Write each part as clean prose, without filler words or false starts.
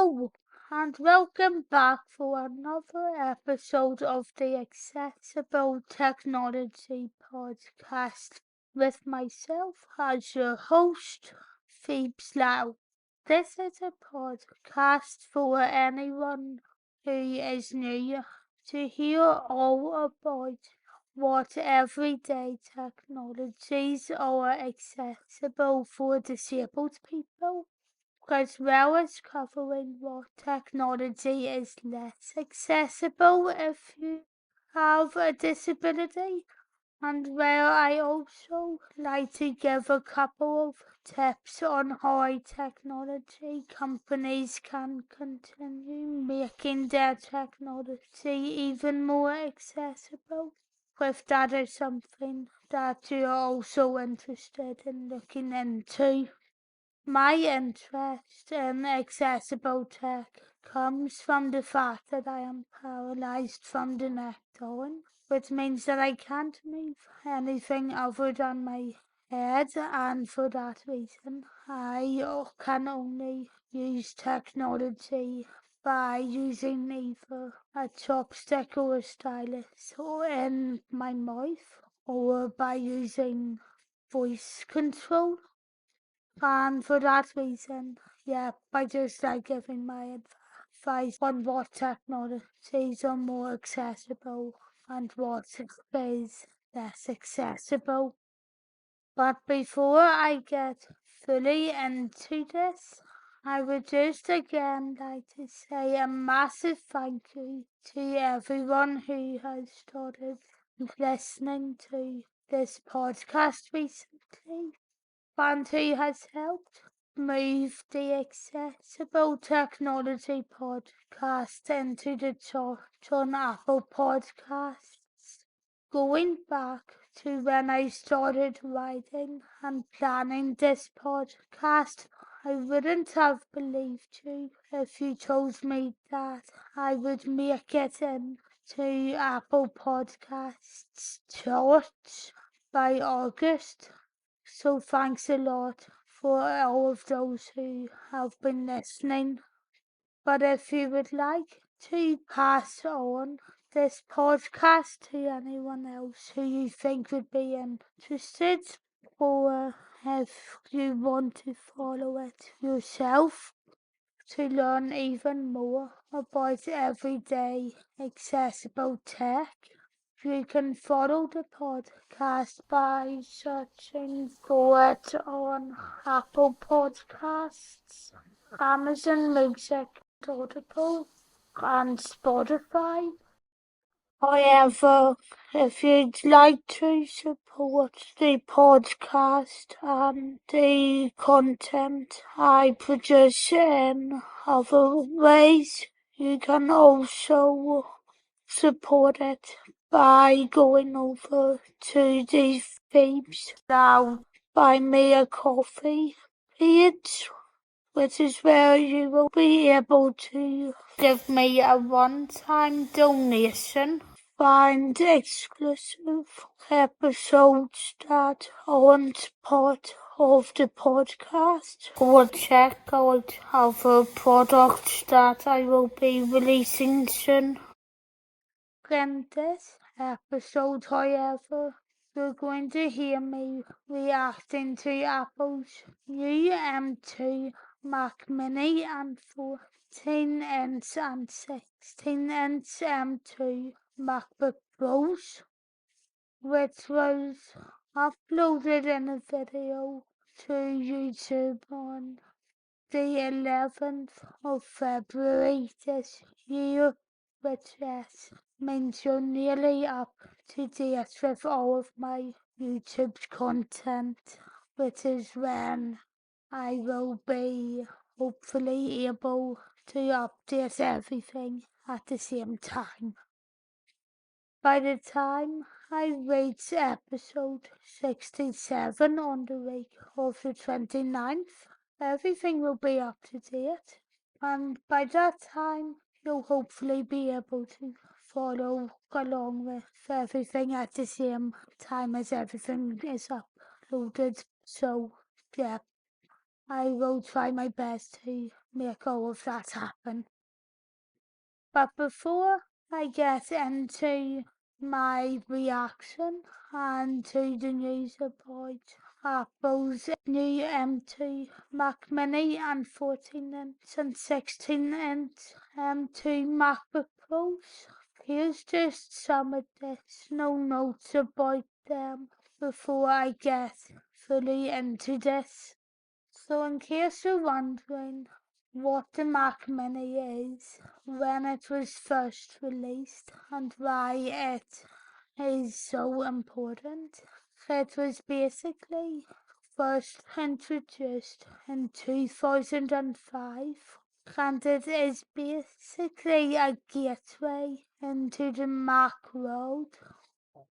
Hello, and welcome back for another episode of the Accessible Technology Podcast with myself as your host, Phoebe Slough. This is a podcast for anyone who is new to hear all about what everyday technologies are accessible for disabled people, as well as covering what technology is less accessible if you have a disability, and where I also like to give a couple of tips on how technology companies can continue making their technology even more accessible, if that is something that you're also interested in looking into. My interest in accessible tech comes from the fact that I am paralyzed from the neck down, which means that I can't move anything other than my head, and for that reason I can only use technology by using either a chopstick or a stylus or in my mouth, or by using voice control. And for that reason, I just like giving my advice on what technologies are more accessible and what is less accessible. But before I get fully into this, I would just again like to say a massive thank you to everyone who has started listening to this podcast recently, and who has helped move the Accessible Technology Podcast into the chart on Apple Podcasts. Going back to when I started writing and planning this podcast, I wouldn't have believed you if you told me that I would make it into Apple Podcasts charts by August. So thanks a lot for all of those who have been listening. But if you would like to pass on this podcast to anyone else who you think would be interested, or if you want to follow it yourself to learn even more about everyday accessible tech, you can follow the podcast by searching for it on Apple Podcasts, Amazon Music, Audible, and Spotify. However, if you'd like to support the podcast and the content I produce in other ways, you can also support it by going over to the Phoebe's Now Buy Me a Coffee page, which is where you will be able to give me a one-time donation, find exclusive episodes that aren't part of the podcast, or check out other products that I will be releasing soon. In this episode, however, you're going to hear me reacting to Apple's new M2 Mac Mini and 14-inch and 16-inch M2 MacBook Pros, which was uploaded in a video to YouTube on the 11th of February this year, which means you're nearly up to date with all of my YouTube content, which is when I will be hopefully able to update everything at the same time. By the time I reach episode 67 on the week of the 29th, everything will be up to date, and by that time you'll hopefully be able to follow along with everything at the same time as everything is uploaded. So I will try my best to make all of that happen. But before I get into my reaction and to the news about Apple's new M2 Mac Mini and 14-inch and 16-inch M2 MacBook Pros, here's just some additional notes about them before I get fully into this. So in case you're wondering what the Mac Mini is, when it was first released, and why it is so important, it was basically first introduced in 2005, and it is basically a gateway into the Mac world,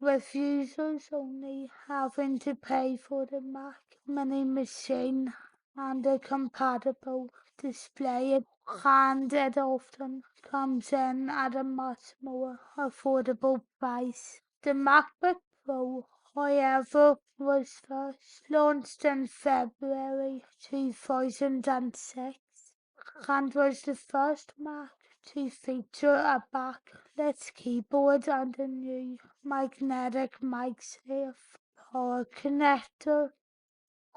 with users only having to pay for the Mac Mini machine and a compatible display, and it often comes in at a much more affordable price. The MacBook Pro, however, was first launched in February 2006 and was the first Mac to feature a backlit keyboard and a new magnetic MagSafe power connector,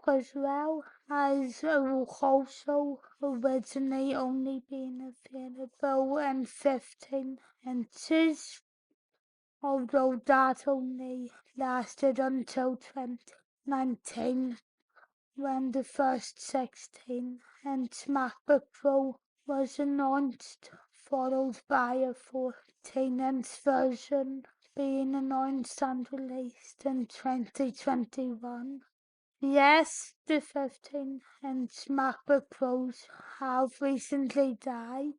as well as also originally only being available in 15 inches, although that only lasted until 2019, when the first 16-inch MacBook Pro was announced, followed by a 14-inch version being announced and released in 2021. Yes, the 15-inch MacBook Pros have recently died,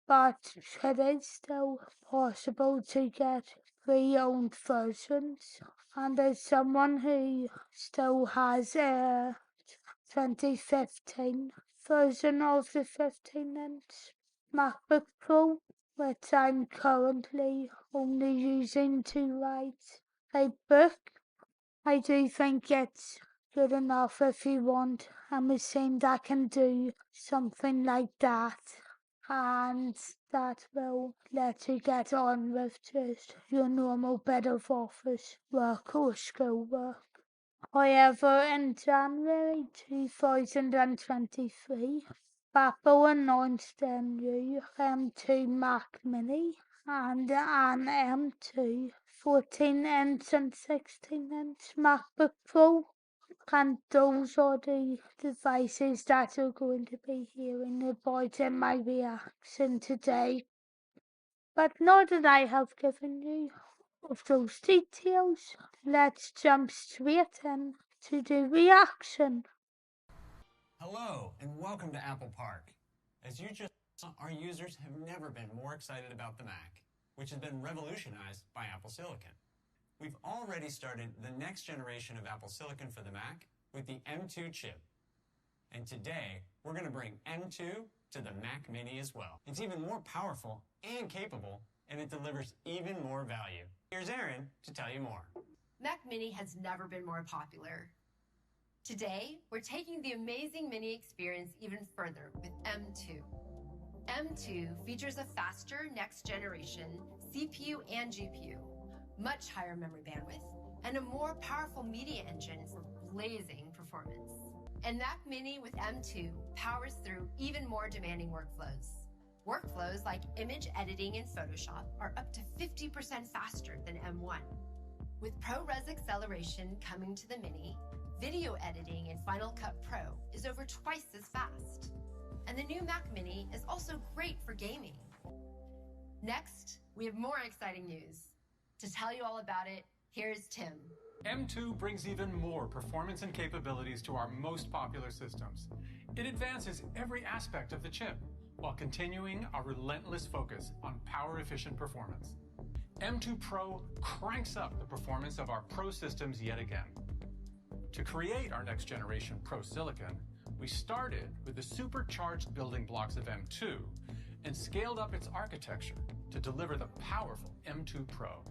but it is still possible to get pre-owned versions. And as someone who still has a 2015 version of the 15-inch MacBook Pro, which I'm currently only using to write a book, I do think it's good enough if you want a machine that can do something like that, and that will let you get on with just your normal bit of office work or school work. However, in January 2023, Apple announced a new M2 Mac Mini and an M2 14-inch and 16-inch MacBook Pro, and those are the devices that you're going to be hearing about in my reaction today. But now that I have given you of those details, let's jump straight in to the reaction. Hello, and welcome to Apple Park. As you just saw, our users have never been more excited about the Mac, which has been revolutionized by Apple Silicon. We've already started the next generation of Apple Silicon for the Mac with the M2 chip. And today, we're going to bring M2 to the Mac Mini as well. It's even more powerful and capable, and it delivers even more value. Here's Aaron to tell you more. Mac Mini has never been more popular. Today, we're taking the amazing Mini experience even further with M2. M2 features a faster next-generation CPU and GPU, much higher memory bandwidth, and a more powerful media engine for blazing performance. And Mac Mini with M2 powers through even more demanding workflows. Workflows like image editing in Photoshop are up to 50% faster than M1. With ProRes acceleration coming to the Mini, video editing in Final Cut Pro is over twice as fast. And the new Mac Mini is also great for gaming. Next, we have more exciting news. To tell you all about it, here's Tim. M2 brings even more performance and capabilities to our most popular systems. It advances every aspect of the chip while continuing our relentless focus on power-efficient performance. M2 Pro cranks up the performance of our Pro systems yet again. To create our next generation Pro Silicon, we started with the supercharged building blocks of M2 and scaled up its architecture to deliver the powerful M2 Pro.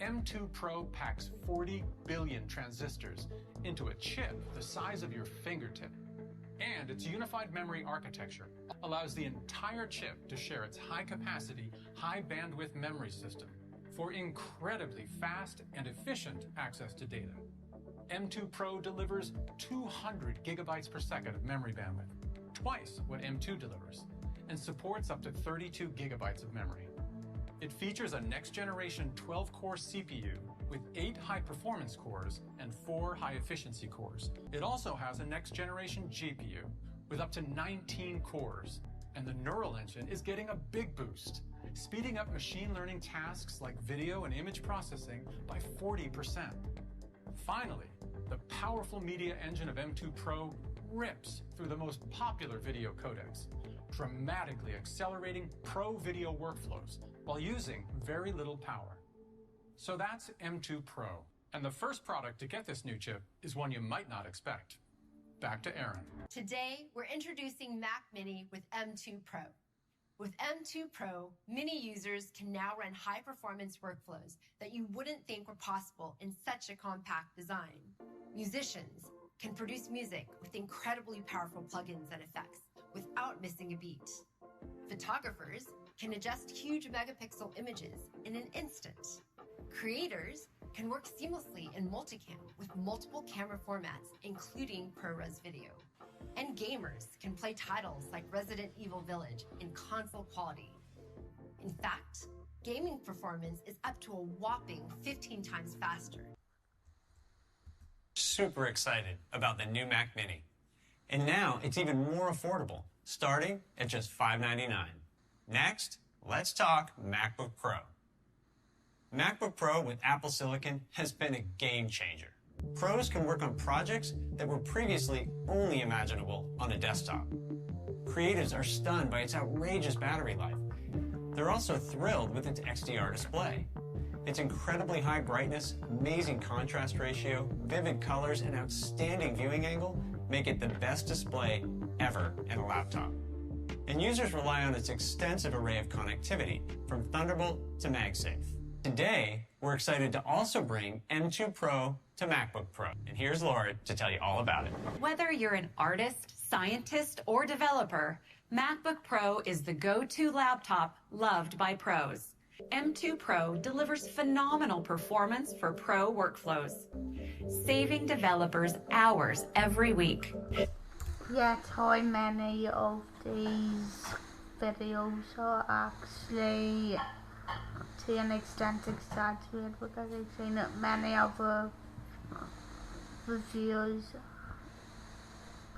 M2 Pro packs 40 billion transistors into a chip the size of your fingertip. And its unified memory architecture allows the entire chip to share its high-capacity, high-bandwidth memory system for incredibly fast and efficient access to data. M2 Pro delivers 200 gigabytes per second of memory bandwidth, twice what M2 delivers, and supports up to 32 gigabytes of memory. It features a next-generation 12-core CPU with 8 high-performance cores and 4 high-efficiency cores. It also has a next-generation GPU with up to 19 cores, and the neural engine is getting a big boost, speeding up machine learning tasks like video and image processing by 40%. Finally, the powerful media engine of M2 Pro rips through the most popular video codecs, dramatically accelerating pro video workflows while using very little power. So that's M2 Pro. And the first product to get this new chip is one you might not expect. Back to Aaron. Today, we're introducing Mac Mini with M2 Pro. With M2 Pro, Mini users can now run high-performance workflows that you wouldn't think were possible in such a compact design. Musicians can produce music with incredibly powerful plugins and effects without missing a beat. Photographers can adjust huge megapixel images in an instant. Creators can work seamlessly in multicam with multiple camera formats, including ProRes video. And gamers can play titles like Resident Evil Village in console quality. In fact, gaming performance is up to a whopping 15 times faster. Super excited about the new Mac Mini. And now it's even more affordable, starting at just $599. Next, let's talk MacBook Pro. MacBook Pro with Apple Silicon has been a game changer. Pros can work on projects that were previously only imaginable on a desktop. Creatives are stunned by its outrageous battery life. They're also thrilled with its XDR display. Its incredibly high brightness, amazing contrast ratio, vivid colors, and outstanding viewing angle make it the best display ever in a laptop. And users rely on its extensive array of connectivity, from Thunderbolt to MagSafe. Today, we're excited to also bring M2 Pro to MacBook Pro. And here's Laura to tell you all about it. Whether you're an artist, scientist, or developer, MacBook Pro is the go-to laptop loved by pros. M2 Pro delivers phenomenal performance for pro workflows, saving developers hours every week. Yet how many of these videos are actually to an extent exaggerated, because I've seen that many other reviewers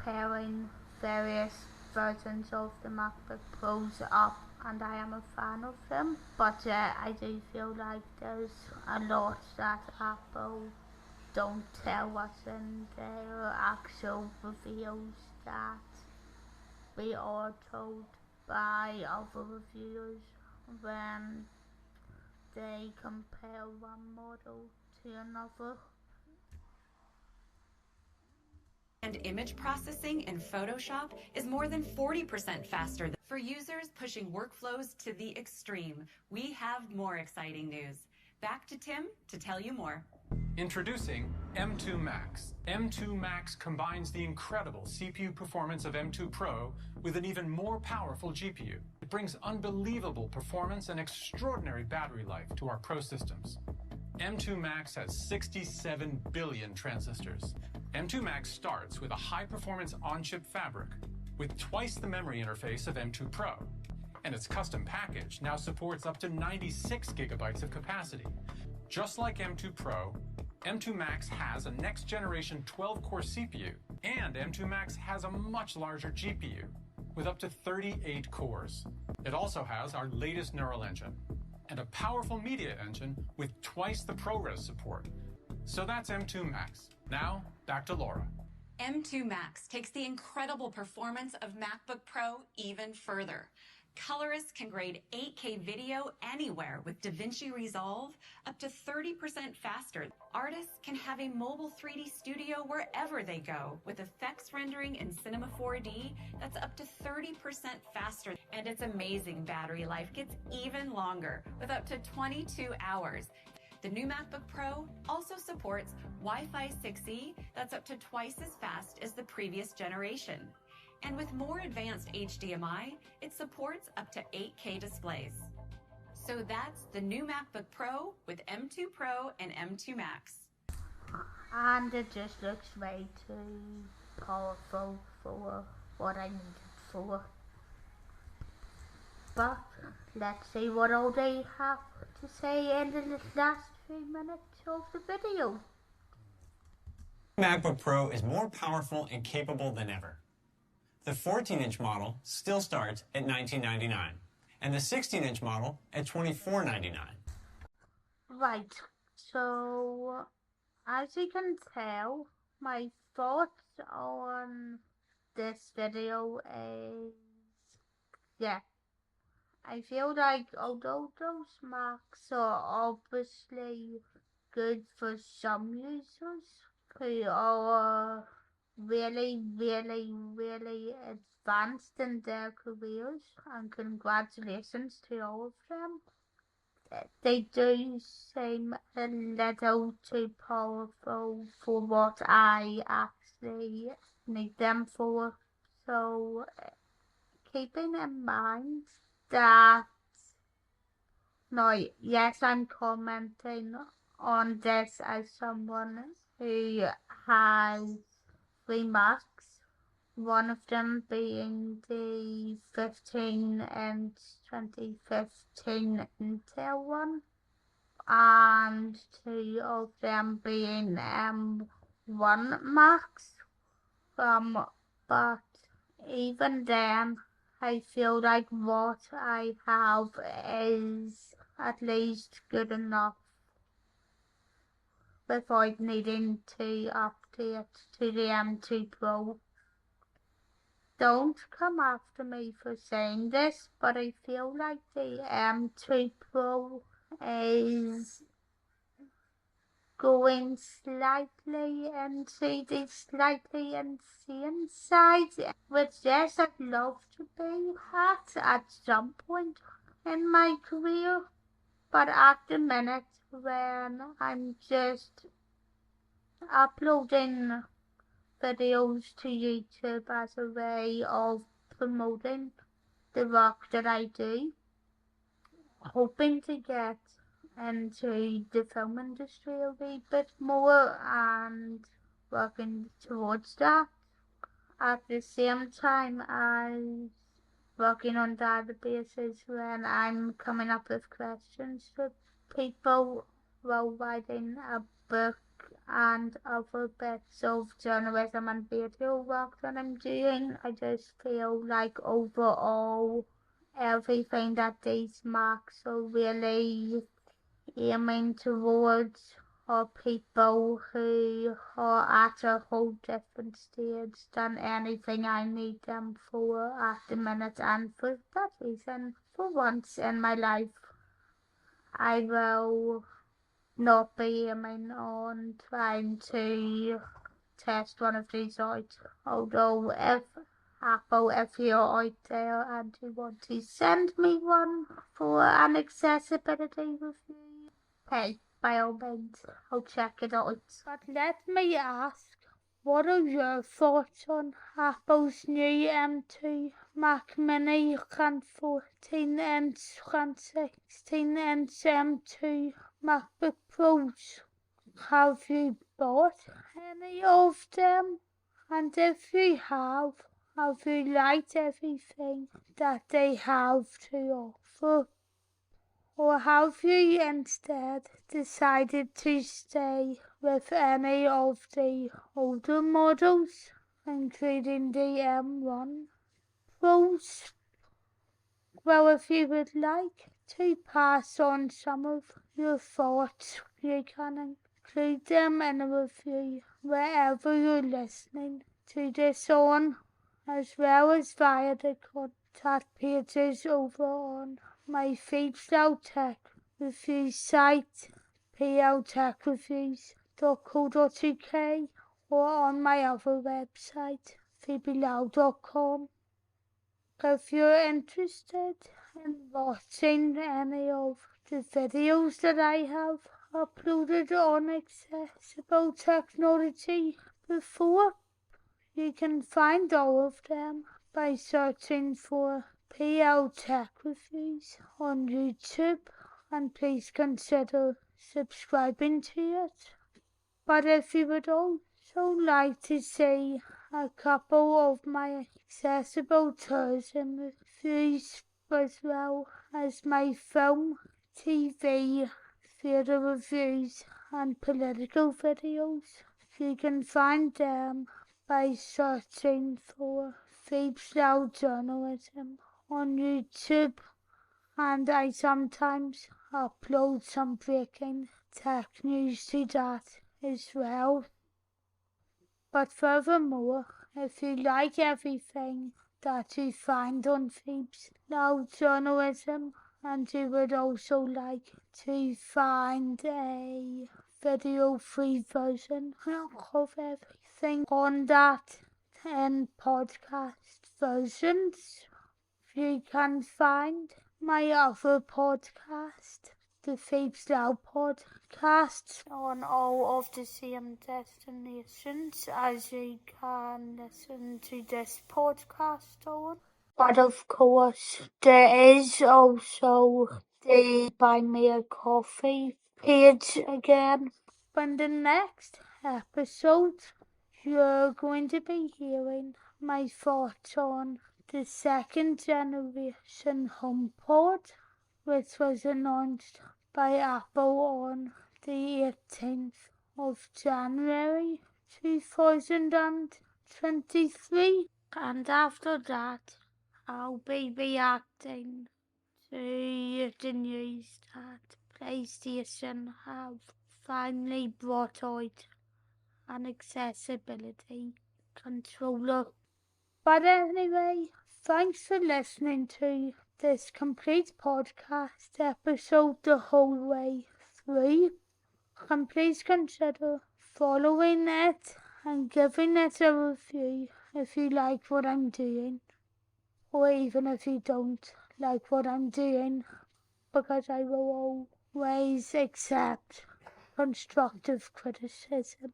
pairing various versions of the MacBook Pros up, and I am a fan of them, but I do feel like there's a lot that Apple don't tell us in their actual reviews that we are told by other reviewers when they compare one model to another. And image processing in Photoshop is more than 40% faster. For users pushing workflows to the extreme, we have more exciting news. Back to Tim to tell you more. Introducing M2 Max. M2 Max combines the incredible CPU performance of M2 Pro with an even more powerful GPU. It brings unbelievable performance and extraordinary battery life to our Pro systems. M2 Max has 67 billion transistors. M2 Max starts with a high-performance on-chip fabric with twice the memory interface of M2 Pro. And its custom package now supports up to 96 gigabytes of capacity. Just like M2 Pro, M2 Max has a next-generation 12-core CPU, and M2 Max has a much larger GPU with up to 38 cores. It also has our latest neural engine and a powerful media engine with twice the ProRes support. So that's M2 Max. Now, back to Laura. M2 Max takes the incredible performance of MacBook Pro even further. Colorists can grade 8K video anywhere with DaVinci Resolve up to 30% faster. Artists can have a mobile 3D studio wherever they go with effects rendering in Cinema 4D that's up to 30% faster. And its amazing battery life gets even longer with up to 22 hours. The new MacBook Pro also supports Wi-Fi 6E that's up to twice as fast as the previous generation. And with more advanced HDMI, it supports up to 8K displays. So that's the new MacBook Pro with M2 Pro and M2 Max. And it just looks way too powerful for what I need it for. But let's see what all they have to say in the last few minutes of the video. MacBook Pro is more powerful and capable than ever. The 14-inch model still starts at $19.99, and the 16-inch model at $24.99. Right, so as you can tell, my thoughts on this video is, yeah, I feel like although those Macs are obviously good for some users who are really advanced in their careers, and congratulations to all of them, they do seem a little too powerful for what I actually need them for. So keeping in mind that, no, yes, I'm commenting on this as someone who has 3 Macs, one of them being the 15 and 2015 Intel one, and 2 of them being M1 Macs. But even then, I feel like what I have is at least good enough without needing to update to the M2 Pro. Don't come after me for saying this, but I feel like the M2 Pro is going slightly into the slightly insane side, which yes, I'd love to be at some point in my career, but at the minute when I'm just uploading videos to YouTube as a way of promoting the work that I do, hoping to get into the film industry a wee bit more and working towards that at the same time as working on databases when I'm coming up with questions for people while writing a book and other bits of journalism and video work that I'm doing. I just feel like overall everything that these Macs are really aiming towards are people who are at a whole different stage than anything I need them for at the minute, and for that reason, for once in my life, I will not be aiming on trying to test one of these out. Although if Apple, if you're out there and you want to send me one for an accessibility review, hey, by all means, I'll check it out. But let me ask, what are your thoughts on Apple's new M2 Mac Mini and 14-inch and 16-inch M2 MacBook Pros? Have you bought any of them? And if you have you liked everything that they have to offer? Or have you instead decided to stay with any of the older models, including the M1 Pros? Well, if you would like to pass on some of your thoughts, you can include them in a review wherever you're listening to this on, as well as via the contact pages over on my Freestyle Tech Reviews site, pltechreviews.co.uk, or on my other website, phoebelau.com. If you're interested in watching any of the videos that I have uploaded on accessible technology before, You can find all of them by searching for PL Tech Reviews on YouTube, and please consider subscribing to it. But if you would also like to see a couple of my accessible tourism reviews, as well as my film, TV, theatre reviews and political videos, you can find them by searching for Phoebes Loud Journalism on YouTube, and I sometimes upload some breaking tech news to that as well. But furthermore, if you like everything that you find on Phoebes Loud Journalism, and you would also like to find a video-free version of everything on that in podcast versions, you can find my other podcast, the Phoebes Loud podcast, on all of the same destinations as you can listen to this podcast on. But of course, there is also the Buy Me a Coffee page again. In the next episode, you're going to be hearing my thoughts on the second generation HomePod, which was announced by Apple on the 18th of January 2023. And after that, I'll be reacting to the news that PlayStation have finally brought out an accessibility controller. But anyway, thanks for listening to this complete podcast episode the whole way through. And please consider following it and giving it a review if you like what I'm doing, or even if you don't like what I'm doing, because I will always accept constructive criticism.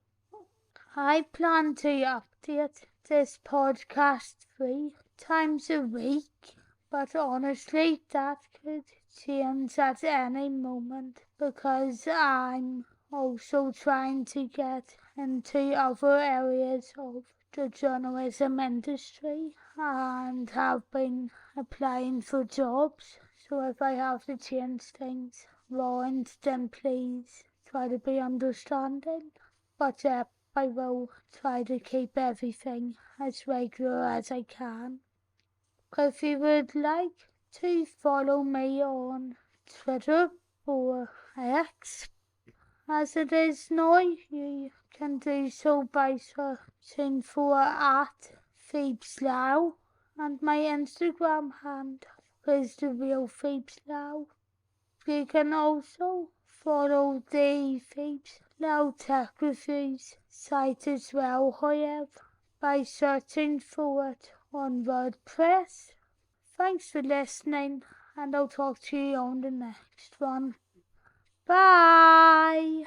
I plan to update this podcast 3 times a week, but honestly that could change at any moment, because I'm also trying to get into other areas of the journalism industry and have been applying for jobs. So if I have to change things around, then please try to be understanding. But I will try to keep everything as regular as I can. If you would like to follow me on Twitter or X, as it is now, you can do so by searching for @PhoebesLow, and my Instagram handle is the real PhoebesLow. You can also follow the Phoebes Loud Tech Reviews site as well, however, by searching for it on WordPress. Thanks for listening, and I'll talk to you on the next one. Bye!